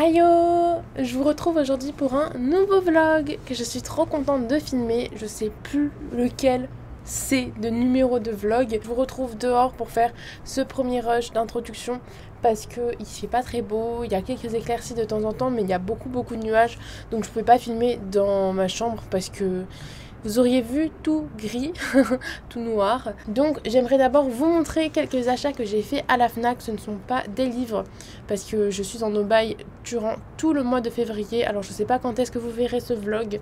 Aïe, je vous retrouve aujourd'hui pour un nouveau vlog que je suis trop contente de filmer. Je sais plus lequel c'est de numéro de vlog. Je vous retrouve dehors pour faire ce premier rush d'introduction parce qu'il fait pas très beau, il y a quelques éclaircies de temps en temps mais il y a beaucoup de nuages, donc je pouvais pas filmer dans ma chambre parce que vous auriez vu tout gris, tout noir. Donc j'aimerais d'abord vous montrer quelques achats que j'ai fait à la Fnac. Ce ne sont pas des livres parce que je suis en no-buy durant tout le mois de février. Alors je sais pas quand est-ce que vous verrez ce vlog.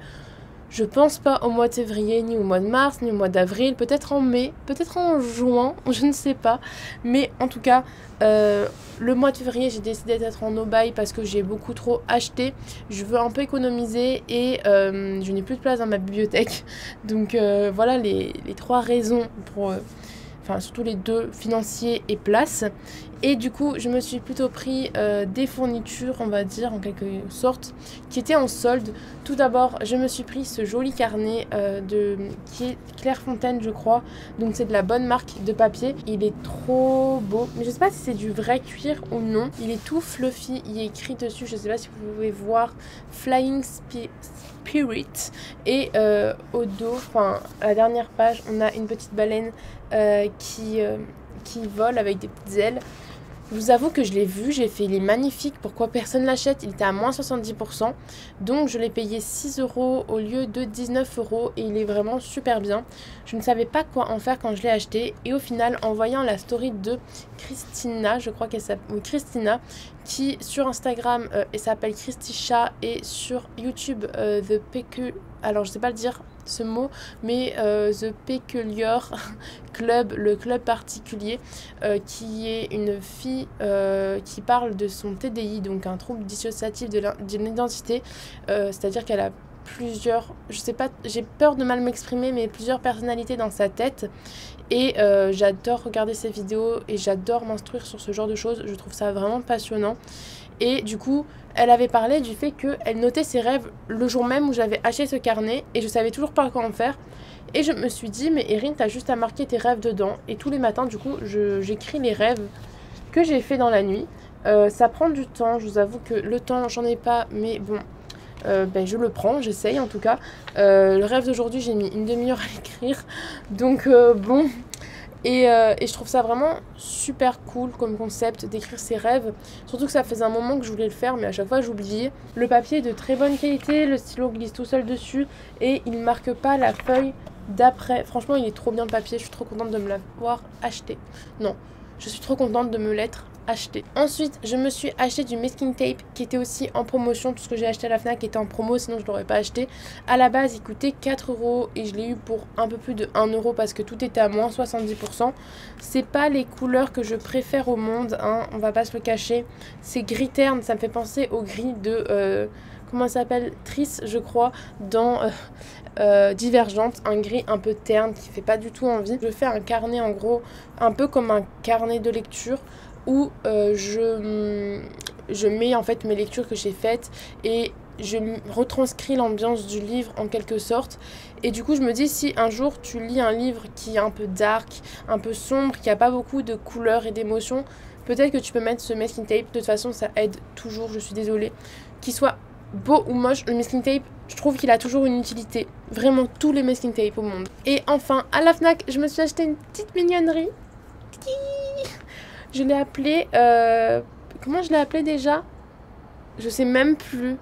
Je pense pas au mois de février, ni au mois de mars, ni au mois d'avril, peut-être en mai, peut-être en juin, je ne sais pas. Mais en tout cas, le mois de février, j'ai décidé d'être en no-buy parce que j'ai beaucoup trop acheté. Je veux un peu économiser et je n'ai plus de place dans ma bibliothèque. Donc voilà les trois raisons pour... Enfin, surtout les deux, financiers et place. Et du coup, je me suis plutôt pris des fournitures, on va dire, en quelque sorte, qui étaient en solde. Tout d'abord, je me suis pris ce joli carnet qui est Clairefontaine, je crois. Donc, c'est de la bonne marque de papier. Il est trop beau. Mais je sais pas si c'est du vrai cuir ou non. Il est tout fluffy. Il est écrit dessus, je sais pas si vous pouvez voir, Flying Spirit. Et au dos, enfin, à la dernière page, on a une petite baleine qui vole avec des petites ailes. Je vous avoue que je l'ai vu, j'ai fait il est magnifique, pourquoi personne l'achète, il était à moins 70%, donc je l'ai payé 6 € au lieu de 19 € et il est vraiment super bien. Je ne savais pas quoi en faire quand je l'ai acheté et au final en voyant la story de Christina, je crois qu'elle s'appelle, oui, Christina, qui sur Instagram elle s'appelle Christisha et sur YouTube The PQ, alors je sais pas le dire ce mot, mais The Peculiar Club, le club particulier, qui est une fille qui parle de son TDI, donc un trouble dissociatif de l'identité, c'est-à-dire qu'elle a plusieurs, je sais pas, j'ai peur de mal m'exprimer, mais plusieurs personnalités dans sa tête. Et j'adore regarder ses vidéos et j'adore m'instruire sur ce genre de choses, je trouve ça vraiment passionnant. Et du coup, elle avait parlé du fait qu'elle notait ses rêves le jour même où j'avais acheté ce carnet et je savais toujours pas quoi en faire. Et je me suis dit, mais Erin, t'as juste à marquer tes rêves dedans. Et tous les matins, du coup, j'écris les rêves que j'ai fait dans la nuit. Ça prend du temps, je vous avoue que le temps, j'en ai pas, mais bon, je le prends, j'essaye en tout cas. Le rêve d'aujourd'hui, j'ai mis une demi-heure à l'écrire. Donc bon... Et je trouve ça vraiment super cool comme concept d'écrire ses rêves. Surtout que ça faisait un moment que je voulais le faire, mais à chaque fois j'oubliais. Le papier est de très bonne qualité, le stylo glisse tout seul dessus et il ne marque pas la feuille d'après. Franchement, il est trop bien le papier, je suis trop contente de me l'avoir acheté. Non, je suis trop contente de me l'être acheté. Ensuite, je me suis acheté du masking tape qui était aussi en promotion. Tout ce que j'ai acheté à la Fnac était en promo, sinon je l'aurais pas acheté. À la base, il coûtait 4 € et je l'ai eu pour un peu plus de 1 € parce que tout était à moins 70%. C'est pas les couleurs que je préfère au monde, hein, on va pas se le cacher. C'est gris terne, ça me fait penser au gris de... comment ça s'appelle, Triss, je crois, dans Divergente, un gris un peu terne qui fait pas du tout envie. Je fais un carnet en gros, un peu comme un carnet de lecture où je mets en fait mes lectures que j'ai faites et je retranscris l'ambiance du livre en quelque sorte. Et du coup je me dis, si un jour tu lis un livre qui est un peu dark, un peu sombre, qui a pas beaucoup de couleurs et d'émotions, peut-être que tu peux mettre ce masking tape. De toute façon ça aide toujours, je suis désolée. Qu'il soit beau ou moche, le masking tape, je trouve qu'il a toujours une utilité. Vraiment tous les masking tape au monde. Et enfin à la Fnac, je me suis acheté une petite mignonnerie. Je l'ai appelé... comment je l'ai appelé déjà? Je sais même plus.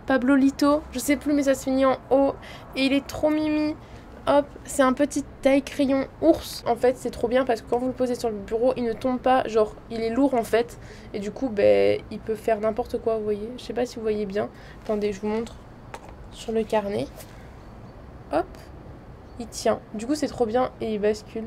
Pablo Lito, je sais plus, mais ça se finit en O. Et il est trop mimi. Hop, c'est un petit taille crayon ours. En fait, c'est trop bien parce que quand vous le posez sur le bureau, il ne tombe pas. Genre, il est lourd en fait. Et du coup, il peut faire n'importe quoi, vous voyez. Je sais pas si vous voyez bien. Attendez, je vous montre sur le carnet. Hop, il tient. Du coup, c'est trop bien et il bascule.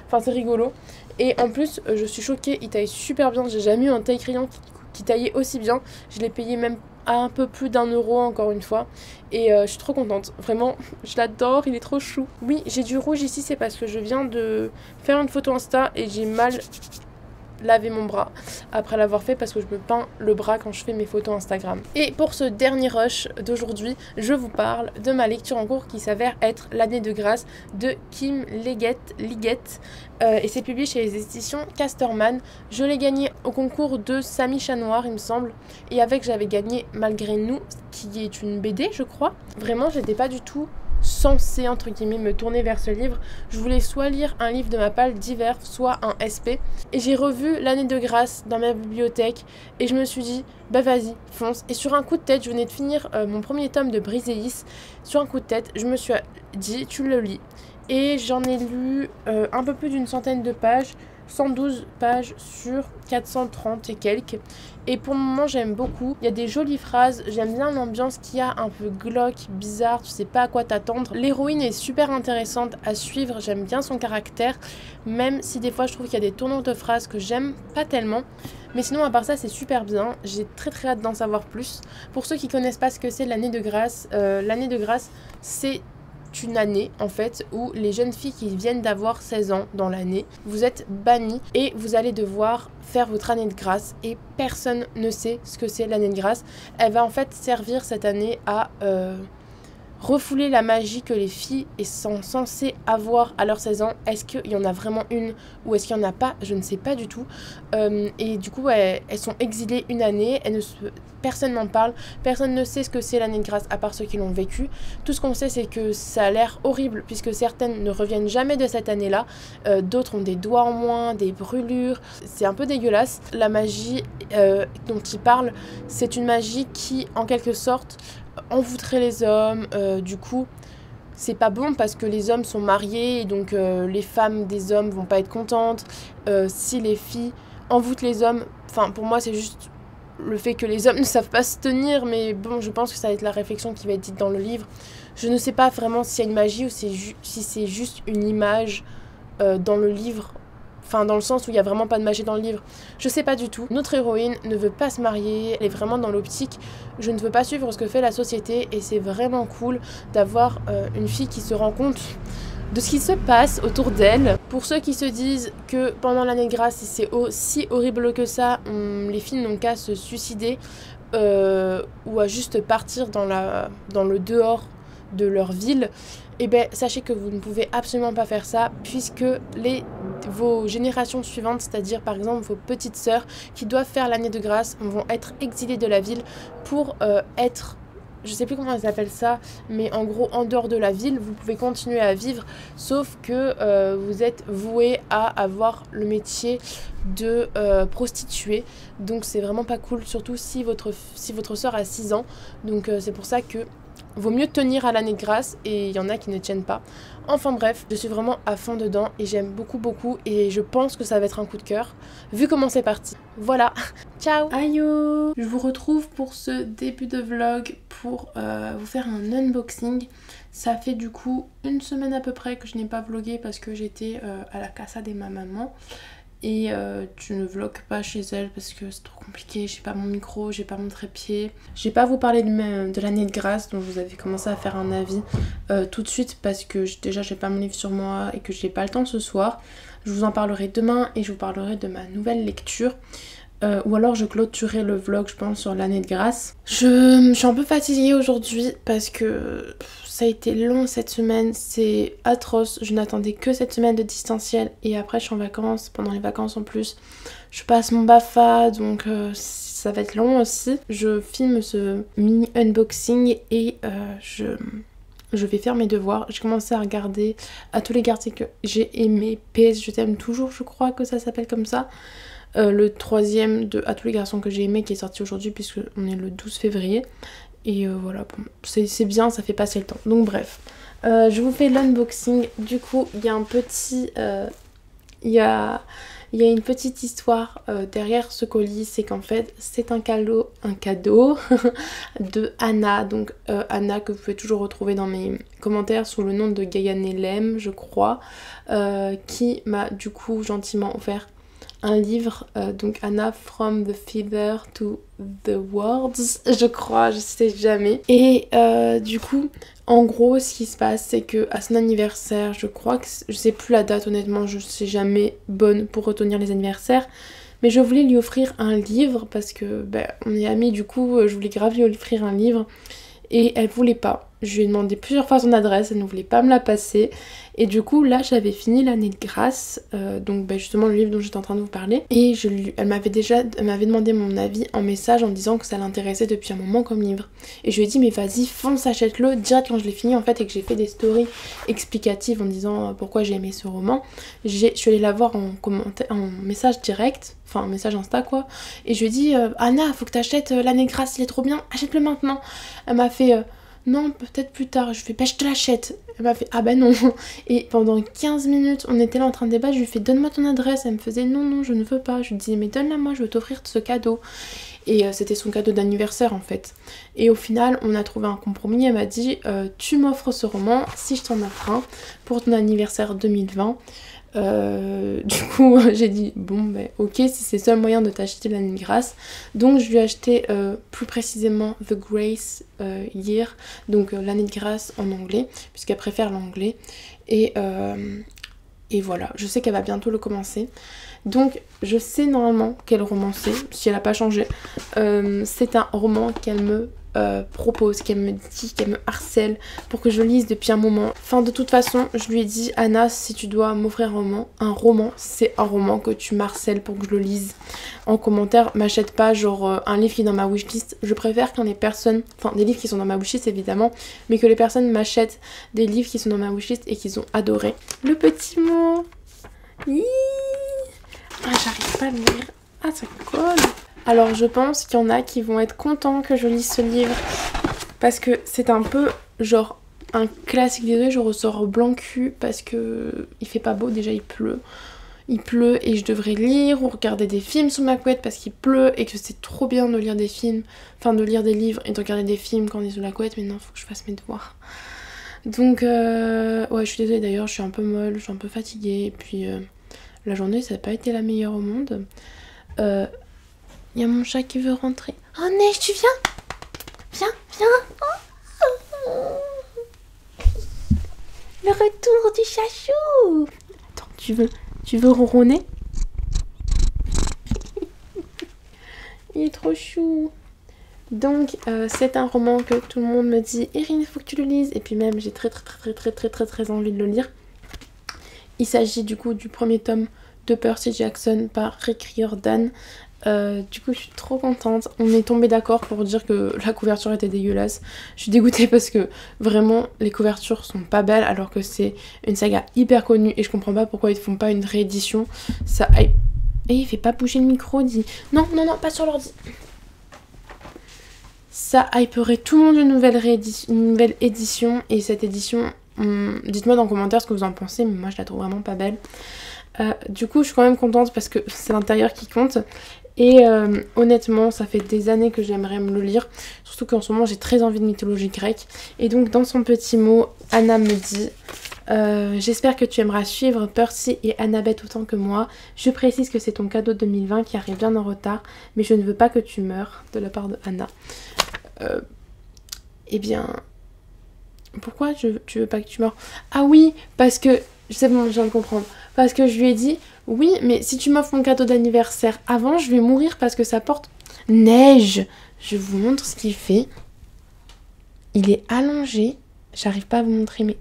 Enfin, c'est rigolo. Et en plus, je suis choquée, il taille super bien. J'ai jamais eu un taille crayon qui taillait aussi bien. Je l'ai payé même à un peu plus d'1 € encore une fois. Et je suis trop contente. Vraiment, je l'adore, il est trop chou. Oui, j'ai du rouge ici, c'est parce que je viens de faire une photo Insta et j'ai mal laver mon bras après l'avoir fait parce que je me peins le bras quand je fais mes photos Instagram. Et pour ce dernier rush d'aujourd'hui, je vous parle de ma lecture en cours qui s'avère être L'année de grâce de Kim Liggett. Et c'est publié chez les éditions Casterman. Je l'ai gagné au concours de Samy Chanoir, il me semble. Et avec, j'avais gagné Malgré nous, qui est une BD, je crois. Vraiment, j'étais pas du tout censée, entre guillemets, me tourner vers ce livre. Je voulais soit lire un livre de ma palle divers, soit un SP. Et j'ai revu L'année de grâce dans ma bibliothèque. Et je me suis dit, bah vas-y, fonce. Et sur un coup de tête, je venais de finir mon premier tome de Briseis. Sur un coup de tête, je me suis dit, tu le lis. Et j'en ai lu un peu plus d'une centaine de pages, 112 pages sur 430 et quelques. Et pour le moment, j'aime beaucoup. Il y a des jolies phrases, j'aime bien l'ambiance qu'il y a un peu glauque, bizarre, tu sais pas à quoi t'attendre. L'héroïne est super intéressante à suivre, j'aime bien son caractère, même si des fois je trouve qu'il y a des tournures de phrases que j'aime pas tellement. Mais sinon, à part ça, c'est super bien. J'ai très hâte d'en savoir plus. Pour ceux qui connaissent pas ce que c'est l'année de grâce, c'est une année en fait où les jeunes filles qui viennent d'avoir 16 ans dans l'année, vous êtes bannies et vous allez devoir faire votre année de grâce et personne ne sait ce que c'est l'année de grâce. Elle va en fait servir cette année à refouler la magie que les filles sont censées avoir à leurs 16 ans. Est-ce qu'il y en a vraiment une ou est-ce qu'il n'y en a pas? Je ne sais pas du tout. Et du coup, elles sont exilées une année. Personne n'en parle. Personne ne sait ce que c'est l'année de grâce à part ceux qui l'ont vécu. Tout ce qu'on sait, c'est que ça a l'air horrible puisque certaines ne reviennent jamais de cette année-là. D'autres ont des doigts en moins, des brûlures. C'est un peu dégueulasse. La magie dont ils parlent, c'est une magie qui, en quelque sorte, envoûterait les hommes. Du coup, c'est pas bon parce que les hommes sont mariés et donc les femmes des hommes vont pas être contentes. Si les filles envoûtent les hommes, enfin pour moi c'est juste le fait que les hommes ne savent pas se tenir, mais bon, je pense que ça va être la réflexion qui va être dite dans le livre. Je ne sais pas vraiment s'il y a une magie ou si c'est juste une image dans le livre. Enfin, dans le sens où il n'y a vraiment pas de magie dans le livre. Je sais pas du tout. Notre héroïne ne veut pas se marier. Elle est vraiment dans l'optique. Je ne veux pas suivre ce que fait la société. Et c'est vraiment cool d'avoir une fille qui se rend compte de ce qui se passe autour d'elle. Pour ceux qui se disent que pendant l'année de grâce, c'est aussi horrible que ça, les filles n'ont qu'à se suicider ou à juste partir dans le dehors de leur ville, et ben sachez que vous ne pouvez absolument pas faire ça puisque vos générations suivantes, c'est-à-dire par exemple vos petites sœurs qui doivent faire l'année de grâce, vont être exilées de la ville pour être, je sais plus comment ils appellent ça, mais en gros en dehors de la ville, vous pouvez continuer à vivre, sauf que vous êtes voué à avoir le métier de prostituée, donc c'est vraiment pas cool, surtout si votre sœur a 6 ans, donc c'est pour ça que vaut mieux tenir à l'année de grâce et il y en a qui ne tiennent pas. Enfin bref, je suis vraiment à fond dedans et j'aime beaucoup et je pense que ça va être un coup de cœur vu comment c'est parti. Voilà, ciao. Aïe, je vous retrouve pour ce début de vlog pour vous faire un unboxing. Ça fait du coup une semaine à peu près que je n'ai pas vlogué parce que j'étais à la casa de ma maman. Et tu ne vlogs pas chez elle parce que c'est trop compliqué, j'ai pas mon micro, j'ai pas mon trépied. Je vais pas vous parler de l'année de grâce dont vous avez commencé à faire un avis tout de suite parce que déjà j'ai pas mon livre sur moi et que j'ai pas le temps ce soir. Je vous en parlerai demain et je vous parlerai de ma nouvelle lecture. Ou alors je clôturerai le vlog je pense sur l'année de grâce. Je suis un peu fatiguée aujourd'hui parce que ça a été long cette semaine, c'est atroce. Je n'attendais que cette semaine de distanciel et après je suis en vacances, pendant les vacances en plus. Je passe mon BAFA donc ça va être long aussi. Je filme ce mini unboxing et je vais faire mes devoirs. J'ai commencé à regarder à tous les garçons que j'ai aimé. PS je t'aime toujours, je crois que ça s'appelle comme ça. Le troisième de À tous les garçons que j'ai aimé qui est sorti aujourd'hui puisque on est le 12 février. Et voilà, bon, c'est bien, ça fait passer le temps. Donc bref, je vous fais l'unboxing. Du coup, il y a un petit... Il y a une petite histoire derrière ce colis. C'est qu'en fait, c'est un cadeau de Anna. Donc Anna que vous pouvez toujours retrouver dans mes commentaires sous le nom de Gaïanelem, je crois. Qui m'a du coup gentiment offert un livre, donc Anna From the Fever to the Words, je crois, je sais jamais. Et du coup, en gros, ce qui se passe, c'est que à son anniversaire, je crois que je sais plus la date honnêtement, je sais jamais bonne pour retenir les anniversaires, Mais je voulais lui offrir un livre parce que on est amis, du coup je voulais grave lui offrir un livre. Et elle voulait pas. Je lui ai demandé plusieurs fois son adresse, elle ne voulait pas me la passer. Et du coup là j'avais fini l'année de grâce, donc justement le livre dont j'étais en train de vous parler. Et elle m'avait demandé mon avis en message en me disant que ça l'intéressait depuis un moment comme livre. Et je lui ai dit mais vas-y fonce, achète-le direct quand je l'ai fini en fait, et que j'ai fait des stories explicatives en disant pourquoi j'ai aimé ce roman. Je suis allée la voir en message direct, enfin un message Insta quoi. Et je lui ai dit Anna faut que t'achètes l'année de grâce, il est trop bien, achète-le maintenant. Elle m'a fait non, peut-être plus tard. Je fais je te l'achète. Elle m'a fait ah bah non. Et pendant 15 minutes, on était là en train de débattre. Je lui ai fait donne-moi ton adresse. Elle me faisait non, je ne veux pas. Je lui dis mais donne-la moi, je veux t'offrir ce cadeau. Et c'était son cadeau d'anniversaire en fait. Et au final, on a trouvé un compromis. Elle m'a dit tu m'offres ce roman si je t'en offre un pour ton anniversaire 2020. Du coup j'ai dit bon ok si c'est le seul moyen de t'acheter l'année de grâce, donc je lui ai acheté plus précisément The Grace Year, donc l'année de grâce en anglais puisqu'elle préfère l'anglais, et voilà, je sais qu'elle va bientôt le commencer, donc je sais normalement quel roman c'est si elle a pas changé. C'est un roman qu'elle me propose, qu'elle me dit, qu'elle me harcèle pour que je lise depuis un moment. Enfin de toute façon je lui ai dit Anna, si tu dois m'offrir un roman, c'est un roman que tu m'harcèles pour que je le lise. En commentaire, m'achète pas genre un livre qui est dans ma wishlist. Je préfère quand les personnes, enfin des livres qui sont dans ma wishlist évidemment, mais que les personnes m'achètent des livres qui sont dans ma wishlist et qu'ils ont adoré. Le petit mot. J'arrive pas à le lire. Ah ça colle. Alors je pense qu'il y en a qui vont être contents que je lise ce livre parce que c'est un peu genre un classique. Désolée, je ressors blanc cul parce que il fait pas beau, déjà il pleut. Il pleut et je devrais lire ou regarder des films sous ma couette parce qu'il pleut et que c'est trop bien de lire des films, enfin de lire des livres et de regarder des films quand on est sous la couette, mais non, faut que je fasse mes devoirs. Donc ouais, je suis désolée d'ailleurs, je suis un peu molle, je suis un peu fatiguée et puis la journée ça n'a pas été la meilleure au monde. Il y a mon chat qui veut rentrer. Oh Neige, tu viens? Viens. Le retour du chachou. Attends, tu veux ronronner? Il est trop chou. Donc c'est un roman que tout le monde me dit Erin, il faut que tu le lises. Et puis même j'ai très envie de le lire. Il s'agit du coup du premier tome de Percy Jackson par Rick Riordan. Du coup je suis trop contente. On est tombé d'accord pour dire que la couverture était dégueulasse. Je suis dégoûtée parce que vraiment les couvertures sont pas belles alors que c'est une saga hyper connue et je comprends pas pourquoi ils font pas une réédition. Ça... Et il fait pas bouger le micro, dit. Non, pas sur l'ordi. Ça hyperait tout le monde une nouvelle édition, et cette édition, dites-moi dans les commentaires ce que vous en pensez, mais moi je la trouve vraiment pas belle. Du coup je suis quand même contente parce que c'est l'intérieur qui compte. Et honnêtement ça fait des années que j'aimerais me le lire, surtout qu'en ce moment j'ai très envie de mythologie grecque. Et donc dans son petit mot, Anna me dit j'espère que tu aimeras suivre Percy et Annabeth autant que moi. Je précise que c'est ton cadeau 2020 qui arrive bien en retard, mais je ne veux pas que tu meurs, de la part de Anna. Eh bien pourquoi tu veux pas que tu meurs? Ah oui, parce que c'est bon, je viens de comprendre. Parce que je lui ai dit oui, mais si tu m'offres mon cadeau d'anniversaire avant, je vais mourir parce que ça porte Neige. Je vous montre ce qu'il fait. Il est allongé. J'arrive pas à vous montrer, mais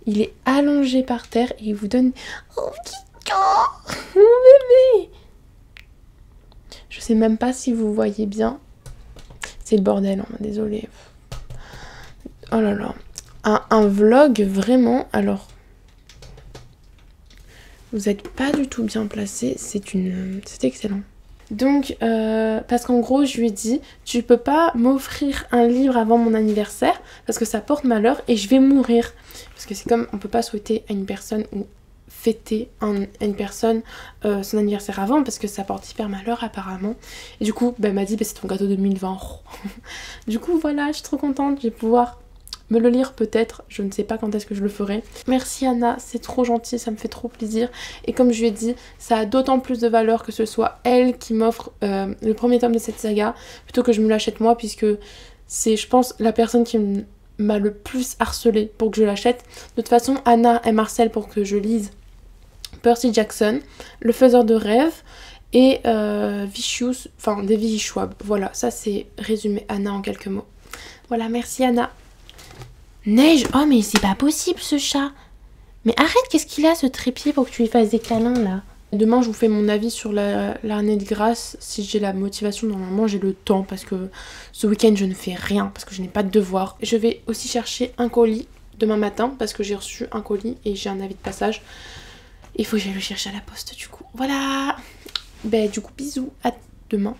il est allongé par terre et il vous donne... Oh, petit mon bébé. Je sais même pas si vous voyez bien. C'est le bordel, hein, désolée. Oh là là. Un vlog vraiment, alors... Vous êtes pas du tout bien placé, c'est excellent. Donc, parce qu'en gros, je lui ai dit, tu peux pas m'offrir un livre avant mon anniversaire, parce que ça porte malheur et je vais mourir. Parce que c'est comme, on peut pas souhaiter à une personne ou fêter à une personne son anniversaire avant, parce que ça porte hyper malheur apparemment. Et du coup, elle m'a dit, c'est ton gâteau 2020. Du coup, voilà, je suis trop contente, je vais pouvoir... me le lire peut-être, je ne sais pas quand est-ce que je le ferai. Merci Anna, c'est trop gentil, ça me fait trop plaisir. Et comme je lui ai dit, ça a d'autant plus de valeur que ce soit elle qui m'offre le premier tome de cette saga, plutôt que je me l'achète moi, puisque c'est, je pense, la personne qui m'a le plus harcelée pour que je l'achète. De toute façon, Anna, elle m'harcèle pour que je lise Percy Jackson, Le Faiseur de Rêves, et Vicious, enfin des Schwab. Voilà, ça c'est résumé Anna en quelques mots. Voilà, merci Anna. Neige, oh mais c'est pas possible ce chat. Mais arrête, qu'est-ce qu'il a ce trépied pour que tu lui fasses des câlins là? Demain je vous fais mon avis sur l'année de grâce, si j'ai la motivation. Normalement j'ai le temps parce que ce week-end je ne fais rien, parce que je n'ai pas de devoirs. Je vais aussi chercher un colis demain matin parce que j'ai reçu un colis et j'ai un avis de passage. Il faut que j'aille le chercher à la poste du coup. Voilà. Ben du coup bisous, à demain.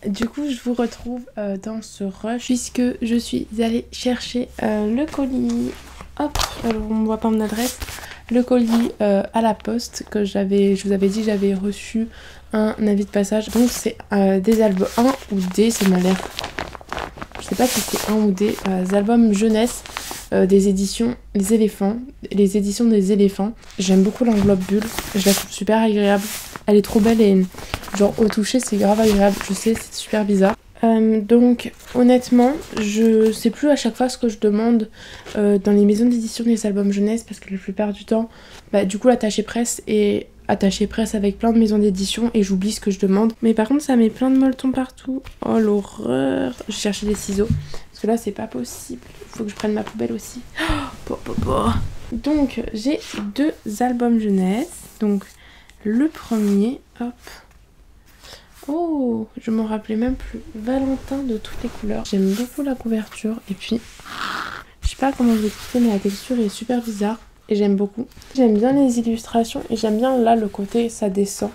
Du coup je vous retrouve dans ce rush puisque je suis allée chercher le colis. Hop, alors on ne voit pas mon adresse. Le colis à la poste que je vous avais dit, j'avais reçu un avis de passage. Donc c'est des albums 1 ou D, c'est ma l'air. Je sais pas si c'est 1 ou D. Albums jeunesse des éditions Les Éléphants. Les éditions des éléphants. J'aime beaucoup l'enveloppe bulle. Je la trouve super agréable. Elle est trop belle et genre au toucher c'est grave agréable. Je sais, c'est super bizarre. Donc honnêtement je sais plus à chaque fois ce que je demande dans les maisons d'édition des albums jeunesse, parce que la plupart du temps du coup l'attaché presse est attaché presse avec plein de maisons d'édition et j'oublie ce que je demande. Mais par contre ça met plein de molletons partout. Oh l'horreur. Je cherchais des ciseaux parce que là c'est pas possible, faut que je prenne ma poubelle aussi. Donc j'ai 2 albums jeunesse. Donc le premier, hop. Oh, je m'en rappelais même plus. Valentin de toutes les couleurs. J'aime beaucoup la couverture. Et puis, je sais pas comment vous expliquer, mais la texture est super bizarre. Et j'aime beaucoup. J'aime bien les illustrations. Et j'aime bien là le côté ça descend.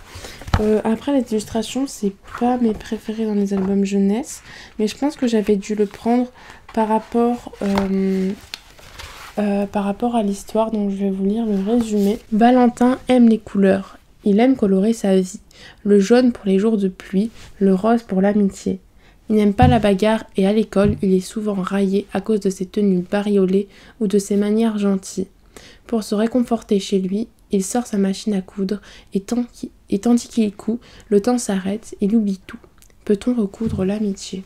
Après les illustrations, c'est pas mes préférés dans les albums jeunesse. Mais je pense que j'avais dû le prendre par rapport à l'histoire. Donc je vais vous lire le résumé. Valentin aime les couleurs. Il aime colorer sa vie, le jaune pour les jours de pluie, le rose pour l'amitié. Il n'aime pas la bagarre et à l'école, il est souvent raillé à cause de ses tenues bariolées ou de ses manières gentilles. Pour se réconforter chez lui, il sort sa machine à coudre et tandis qu'il coud, le temps s'arrête, il oublie tout. Peut-on recoudre l'amitié?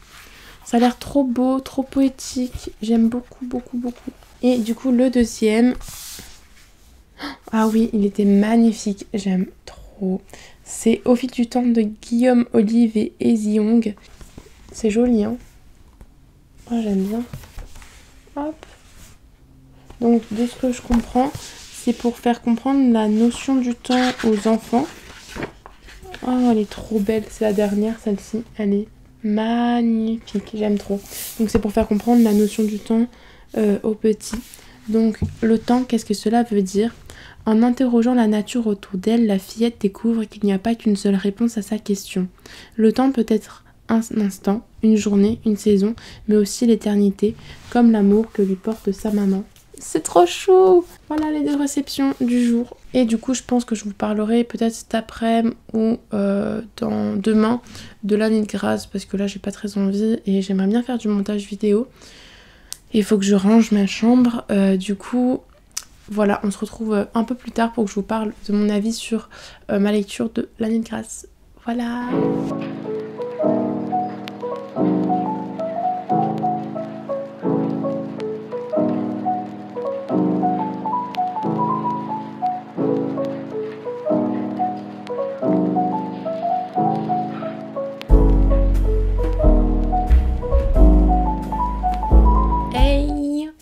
Ça a l'air trop beau, trop poétique, j'aime beaucoup, beaucoup, beaucoup. Et du coup, le deuxième... Ah oui, il était magnifique, j'aime trop. C'est Au fil du temps de Guillaume Olive et Easy Young. C'est joli, hein. Oh, j'aime bien. Hop. Donc, de ce que je comprends, c'est pour faire comprendre la notion du temps aux enfants. Oh, elle est trop belle. C'est la dernière, celle-ci. Elle est magnifique, j'aime trop. Donc, c'est pour faire comprendre la notion du temps aux petits. Donc, le temps, qu'est-ce que cela veut dire? En interrogeant la nature autour d'elle, la fillette découvre qu'il n'y a pas qu'une seule réponse à sa question. Le temps peut être un instant, une journée, une saison, mais aussi l'éternité, comme l'amour que lui porte sa maman. C'est trop chou! Voilà les 2 réceptions du jour. Et du coup, je pense que je vous parlerai peut-être cet après-midi ou demain de l'année de grâce, parce que là, j'ai pas très envie et j'aimerais bien faire du montage vidéo. Il faut que je range ma chambre. Du coup... Voilà, on se retrouve un peu plus tard pour que je vous parle de mon avis sur ma lecture de l'année de grâce. Voilà.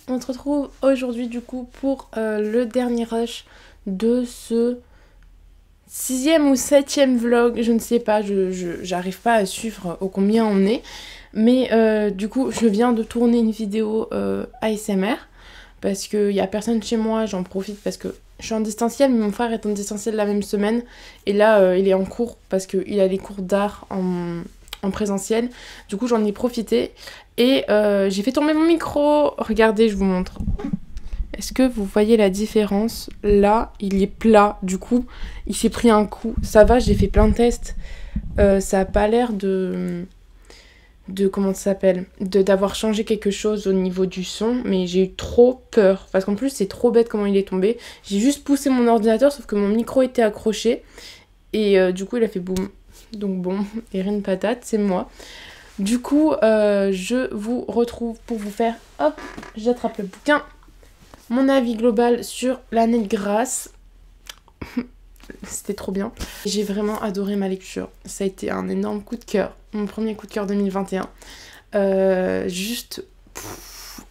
On se retrouve aujourd'hui du coup pour le dernier rush de ce 6e ou 7e vlog, je ne sais pas, j'arrive pas à suivre au combien on est, mais du coup je viens de tourner une vidéo ASMR parce qu'il n'y a personne chez moi, j'en profite parce que je suis en distanciel, mais mon frère est en distanciel la même semaine et là il est en cours parce qu'il a les cours d'art en présentiel. Du coup j'en ai profité et j'ai fait tomber mon micro. Regardez, je vous montre. Est-ce que vous voyez la différence? Là il est plat, du coup il s'est pris un coup. Ça va, j'ai fait plein de tests, ça a pas l'air de... comment ça s'appelle, d'avoir changé quelque chose au niveau du son, mais j'ai eu trop peur, parce qu'en plus c'est trop bête comment il est tombé. J'ai juste poussé mon ordinateur, sauf que mon micro était accroché, et du coup il a fait boum. Donc bon, Erin Patate, c'est moi. Du coup, je vous retrouve pour vous faire, hop, j'attrape le bouquin, mon avis global sur l'année de grâce. C'était trop bien. J'ai vraiment adoré ma lecture. Ça a été un énorme coup de cœur. Mon premier coup de cœur 2021. Juste...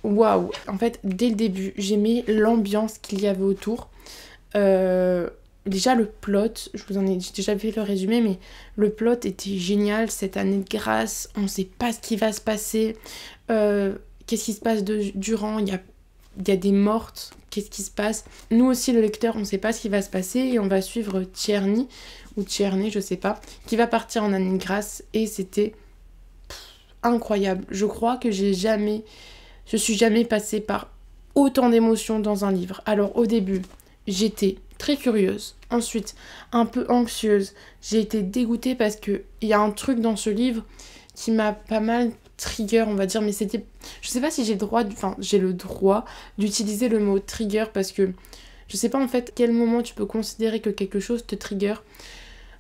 Waouh. En fait, dès le début, j'aimais l'ambiance qu'il y avait autour. Déjà, le plot, je vous en ai déjà fait le résumé, mais le plot était génial. Cette année de grâce, on ne sait pas ce qui va se passer. Qu'est-ce qui se passe durant? Il y a des mortes. Qu'est-ce qui se passe? Nous aussi, le lecteur, on ne sait pas ce qui va se passer et on va suivre Tierney, ou Tierney, je sais pas, qui va partir en année de grâce et c'était incroyable. Je crois que je suis jamais passée par autant d'émotions dans un livre. Alors au début, j'étais très curieuse, ensuite un peu anxieuse, j'ai été dégoûtée parce qu'il y a un truc dans ce livre qui m'a pas mal trigger, on va dire, mais c'était... Je sais pas si j'ai le droit d'utiliser le mot trigger parce que je sais pas en fait quel moment tu peux considérer que quelque chose te trigger.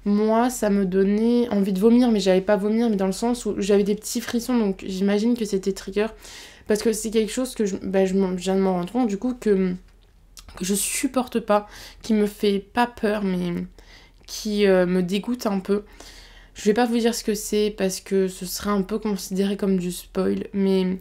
Moi, ça me donnait envie de vomir, mais j'allais pas vomir, mais dans le sens où j'avais des petits frissons, donc j'imagine que c'était trigger. Parce que c'est quelque chose que je viens de m'en rendre compte, du coup, que je supporte pas, qui me fait pas peur, mais qui me dégoûte un peu. Je vais pas vous dire ce que c'est parce que ce serait un peu considéré comme du spoil, mais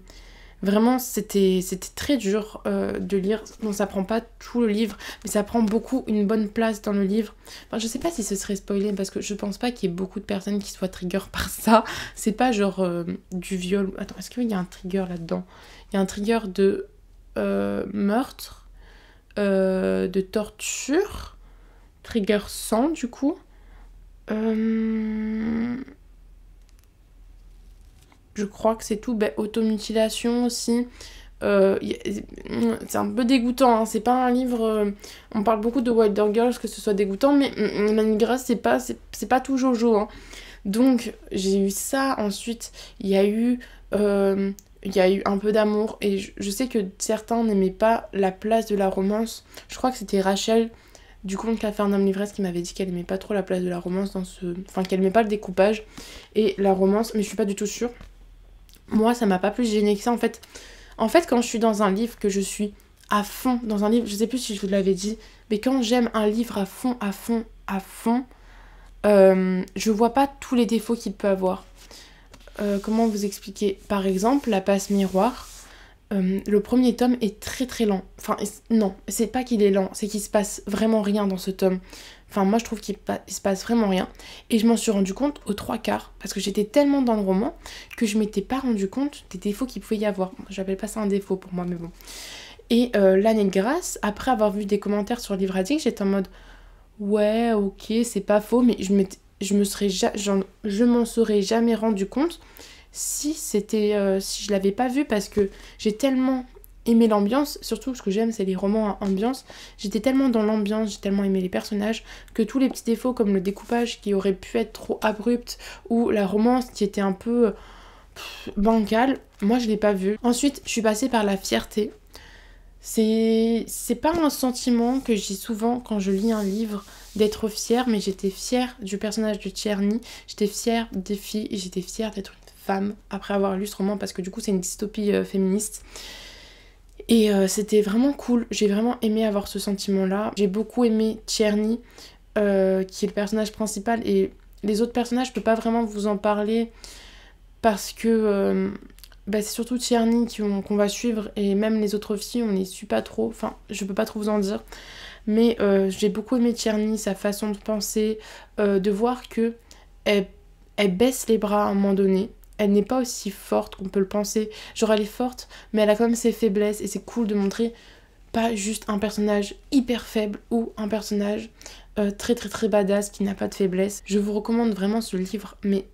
vraiment c'était très dur de lire. Bon, ça prend pas tout le livre, mais ça prend beaucoup une bonne place dans le livre. Enfin, je sais pas si ce serait spoilé parce que je pense pas qu'il y ait beaucoup de personnes qui soient trigger par ça. C'est pas genre du viol. Attends, est-ce qu'il y a un trigger là-dedans? Il y a un trigger de meurtre, de torture, trigger sang du coup. Je crois que c'est tout. Automutilation aussi. C'est un peu dégoûtant, hein. C'est pas un livre... on parle beaucoup de Wilder Girls, que ce soit dégoûtant, mais l'année de grâce, c'est pas tout Jojo, hein. Donc, j'ai eu ça. Ensuite, il y a eu un peu d'amour. Et je sais que certains n'aimaient pas la place de la romance. Je crois que c'était Rachel du conte La Fernande Livresse qui m'avait dit qu'elle aimait pas trop la place de la romance dans ce... Enfin, qu'elle aimait pas le découpage et la romance, mais je suis pas du tout sûre. Moi, ça m'a pas plus gênée que ça, en fait. En fait, quand je suis dans un livre, que je suis à fond dans un livre, je sais plus si je vous l'avais dit, mais quand j'aime un livre à fond, je vois pas tous les défauts qu'il peut avoir. Comment vous expliquer? Par exemple, La Passe Miroir, le premier tome est très très lent. Enfin, non, c'est pas qu'il est lent, c'est qu'il se passe vraiment rien dans ce tome. Enfin, moi je trouve qu'il se passe vraiment rien. Et je m'en suis rendu compte aux 3/4, parce que j'étais tellement dans le roman que je m'étais pas rendu compte des défauts qu'il pouvait y avoir. Bon, j'appelle pas ça un défaut pour moi, mais bon. Et l'année de grâce, après avoir vu des commentaires sur Livre Addict, j'étais en mode ouais, ok, c'est pas faux, mais je m'en serais jamais rendu compte si je l'avais pas vu, parce que j'ai tellement aimé l'ambiance, surtout ce que j'aime c'est les romans à ambiance, j'étais tellement dans l'ambiance, j'ai tellement aimé les personnages que tous les petits défauts comme le découpage qui aurait pu être trop abrupt ou la romance qui était un peu bancale, moi je l'ai pas vu. Ensuite je suis passée par la fierté. C'est pas un sentiment que j'ai souvent quand je lis un livre d'être fière, mais j'étais fière du personnage de Tierney, j'étais fière des filles et j'étais fière d'être une femme après avoir lu ce roman, parce que du coup c'est une dystopie féministe. Et c'était vraiment cool, j'ai vraiment aimé avoir ce sentiment-là. J'ai beaucoup aimé Tierney, qui est le personnage principal, et les autres personnages, je peux pas vraiment vous en parler parce que c'est surtout Tierney qu'on va suivre, et même les autres filles, on les suit pas trop. Enfin, je peux pas trop vous en dire. Mais j'ai beaucoup aimé Tierney, sa façon de penser, de voir que elle baisse les bras à un moment donné. Elle n'est pas aussi forte qu'on peut le penser. Genre elle est forte, mais elle a quand même ses faiblesses, et c'est cool de montrer pas juste un personnage hyper faible ou un personnage très très très badass qui n'a pas de faiblesse. Je vous recommande vraiment ce livre, mais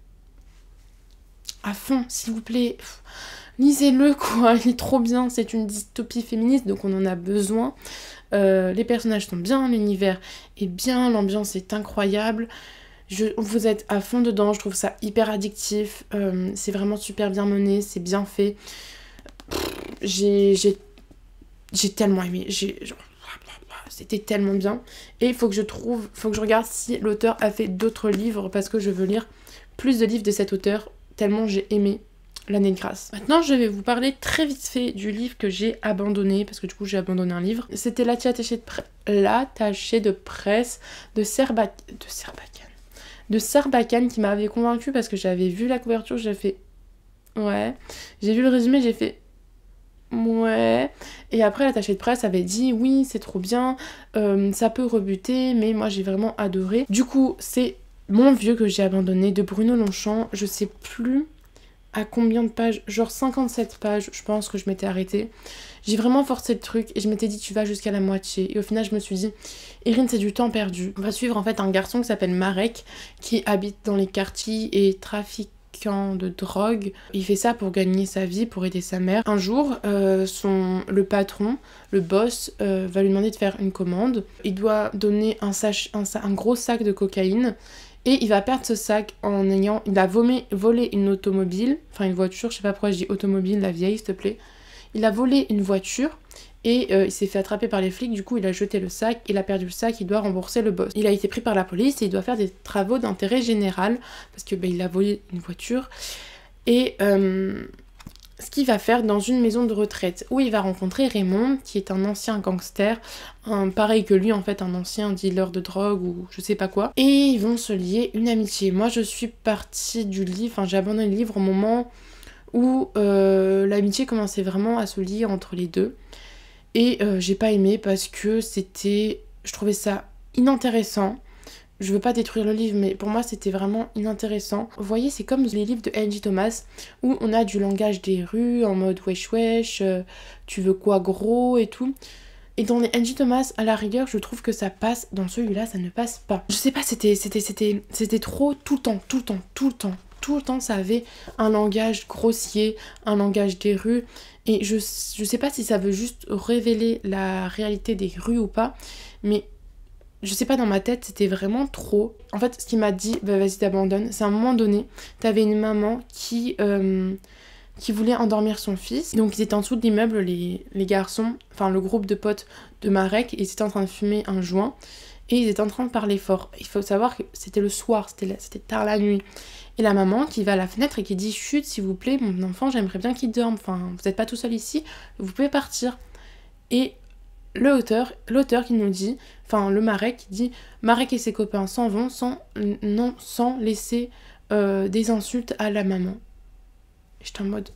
à fond, s'il vous plaît. Lisez-le quoi, il est trop bien, c'est une dystopie féministe, donc on en a besoin. Les personnages sont bien, l'univers est bien, l'ambiance est incroyable. Vous êtes à fond dedans, je trouve ça hyper addictif, c'est vraiment super bien mené, c'est bien fait. J'ai tellement aimé, c'était tellement bien. Et il faut que je regarde si l'auteur a fait d'autres livres parce que je veux lire plus de livres de cet auteur, tellement j'ai aimé L'année de grâce. Maintenant, je vais vous parler très vite fait du livre que j'ai abandonné, parce que du coup, j'ai abandonné un livre. C'était L'attaché de presse de Sarbacane qui m'avait convaincue parce que j'avais vu la couverture, j'ai fait ouais. J'ai vu le résumé, j'ai fait ouais. Et après, l'attaché de presse avait dit oui, c'est trop bien, ça peut rebuter, mais moi j'ai vraiment adoré. Du coup, c'est Mon vieux que j'ai abandonné de Bruno Longchamp. Je sais plus à combien de pages, genre 57 pages, je pense que je m'étais arrêtée. J'ai vraiment forcé le truc et je m'étais dit tu vas jusqu'à la moitié. Et au final je me suis dit, Erin, c'est du temps perdu. On va suivre en fait un garçon qui s'appelle Marek, qui habite dans les quartiers et trafiquant de drogue. Il fait ça pour gagner sa vie, pour aider sa mère. Un jour, le patron, le boss, va lui demander de faire une commande. Il doit donner un gros sac de cocaïne. Et il va perdre ce sac il a volé une automobile, enfin une voiture, je sais pas pourquoi je dis automobile, la vieille s'il te plaît. Il a volé une voiture et il s'est fait attraper par les flics, du coup il a jeté le sac, il a perdu le sac, il doit rembourser le boss. Il a été pris par la police et il doit faire des travaux d'intérêt général parce que il a volé une voiture. Et ce qu'il va faire dans une maison de retraite où il va rencontrer Raymond qui est un ancien gangster, pareil que lui en fait, un ancien dealer de drogue ou je sais pas quoi, et ils vont se lier une amitié. Moi je suis partie du livre, enfin j'ai abandonné le livre au moment où l'amitié commençait vraiment à se lier entre les deux et j'ai pas aimé parce que je trouvais ça inintéressant. Je veux pas détruire le livre, mais pour moi c'était vraiment inintéressant. Vous voyez, c'est comme les livres de Angie Thomas, où on a du langage des rues, en mode wesh wesh, tu veux quoi gros et tout. Et dans les Angie Thomas, à la rigueur, je trouve que ça passe. Dans celui-là, ça ne passe pas. Je sais pas, c'était trop tout le temps, ça avait un langage grossier, un langage des rues. Et je sais pas si ça veut juste révéler la réalité des rues ou pas, mais je sais pas, dans ma tête, c'était vraiment trop. En fait, ce qui m'a dit, bah vas-y t'abandonnes, c'est à un moment donné, t'avais une maman qui voulait endormir son fils. Donc ils étaient en dessous de l'immeuble, les garçons, enfin le groupe de potes de Marek, et ils étaient en train de fumer un joint. Et ils étaient en train de parler fort. Il faut savoir que c'était le soir, c'était tard la nuit. Et la maman qui va à la fenêtre et qui dit « Chut, s'il vous plaît, mon enfant, j'aimerais bien qu'il dorme. Enfin, vous n'êtes pas tout seul ici, vous pouvez partir. » Et l'auteur qui nous dit, enfin le Marek qui dit Marek et ses copains s'en vont sans laisser des insultes à la maman. J'étais en mode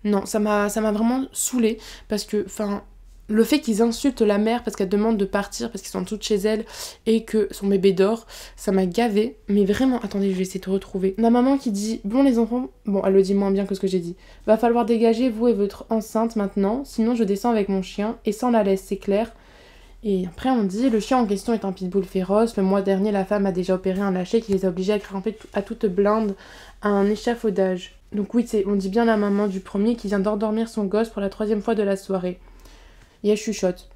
non, ça m'a vraiment saoulée parce que enfin le fait qu'ils insultent la mère parce qu'elle demande de partir parce qu'ils sont toutes chez elle et que son bébé dort, ça m'a gavé. Mais vraiment, attendez, je vais essayer de retrouver. La maman qui dit, bon les enfants, bon elle le dit moins bien que ce que j'ai dit. Va falloir dégager vous et votre enceinte maintenant, sinon je descends avec mon chien et sans la laisse, c'est clair. Et après on dit, le chien en question est un pitbull féroce. Le mois dernier, la femme a déjà opéré un lâcher qui les a obligés à grimper à toute blinde à un échafaudage. Donc oui, on dit bien la maman du premier qui vient d'endormir son gosse pour la 3e fois de la soirée. Et elle chuchote.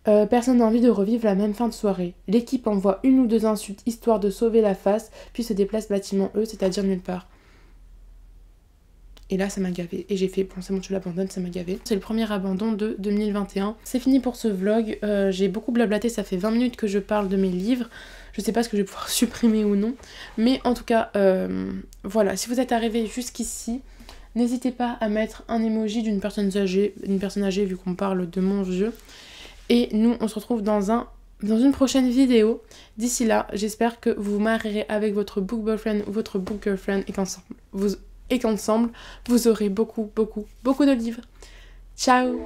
Personne n'a envie de revivre la même fin de soirée. L'équipe envoie 1 ou 2 insultes histoire de sauver la face, puis se déplace bâtiment E, c'est-à-dire nulle part. Et là, ça m'a gavé. Et j'ai fait, bon, c'est bon, tu l'abandonnes, ça m'a gavé. C'est le premier abandon de 2021. C'est fini pour ce vlog. J'ai beaucoup blablaté, ça fait 20 minutes que je parle de mes livres. Je sais pas ce que je vais pouvoir supprimer ou non. Mais en tout cas, voilà. Si vous êtes arrivé jusqu'ici, n'hésitez pas à mettre un emoji d'une personne âgée vu qu'on parle de mon vieux. Et nous, on se retrouve dans une prochaine vidéo. D'ici là, j'espère que vous vous marierez avec votre book boyfriend ou votre book girlfriend et qu'ensemble, vous aurez beaucoup de livres. Ciao!